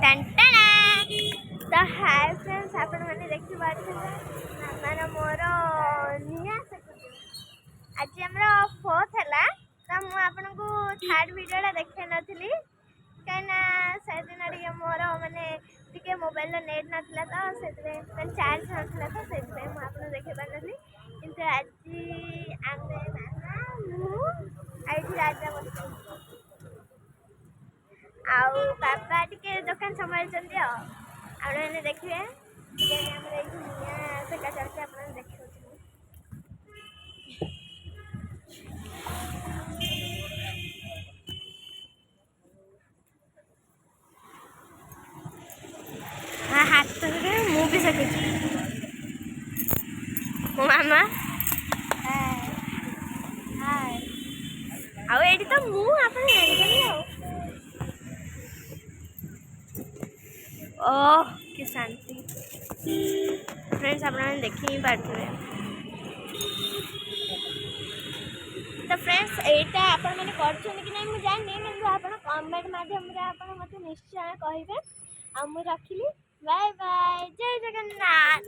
टंटना तो hi friends आपण माने देखि पारछन माने मोर निया आज हमरा फोर्थ हला तो मु आपन को थर्ड वीडियोटा देखे नथली कहना से दिन रे मोर माने टिके मोबाइल नेट नथला तो सेतरे मन चार्ज नथला तो सेतरे मु आपन देखे पारनली किंतु आज आमे मामा मु आइठी राजा बस आउ बाबा टिके दुकान संभालचंदी आपने देखिए हमरे निया से का चलते आपने देखिए हाँ हाथ तो मुँह भी सके मो मामा हाय आउ एडी तो मुँह आपने जानिछनी ओह कि शांति फ्रेंड्स आप देखी ही पारे तो फ्रेंड्स एटा आपण मैंने कि नहीं मुझे जानी आप कमेंट माध्यम मत निश्चय कहे आ मुझे रखिली बाय बाय जय जगन्नाथ।